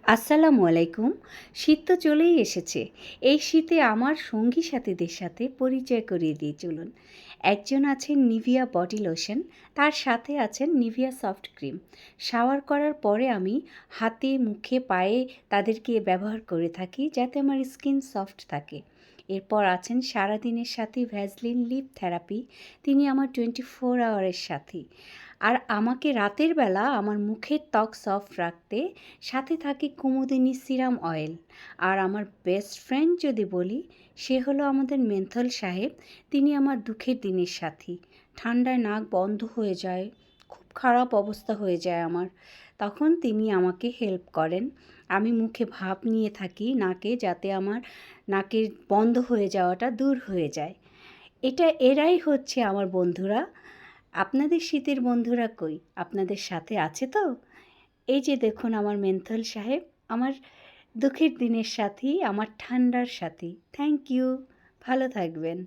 আসসালামু আলাইকুম। শীত তো চলেই এসেছে। এই শীতে আমার সঙ্গী সাথীদের সাথে পরিচয় করিয়ে দিয়ে চলুন। একজন আছেন নিভিয়া বডি লোশন, তার সাথে আছেন নিভিয়া সফট ক্রিম। শাওয়ার করার পরে আমি হাতে, মুখে, পায়ে তাদেরকে ব্যবহার করে থাকি যাতে আমার স্কিন সফট থাকে। এরপর আছেন সারাদিনের সাথী ভ্যাসলিন লিপ থেরাপি। তিনি আমার 24 আওয়ারের সাথী। আর আমাকে রাতের বেলা আমার মুখের ত্বক সফট রাখতে সাথে থাকে কুমুদিনী সিরাম অয়েল। আর আমার বেস্ট ফ্রেন্ড যদি বলি, সে হলো আমাদের মেন্থল সাহেব। তিনি আমার দুঃখের দিনের সাথী। ঠান্ডায় নাক বন্ধ হয়ে যায়, খুব খারাপ অবস্থা হয়ে যায় আমার, তখন তিনি আমাকে হেল্প করেন। আমি মুখে ভাপ নিয়ে থাকি নাকে, যাতে আমার নাকের বন্ধ হয়ে যাওয়াটা দূর হয়ে যায়। এরাই হচ্ছে আমার বন্ধুরা। আপনাদের শীতের বন্ধুরা কই? আপনাদের সাথে আছে তো? এই যে দেখুন আমার মেন্থল সাহেব, আমার দুঃখের দিনের সাথী, আমার ঠান্ডার সাথী। Thank you. ভালো থাকবেন।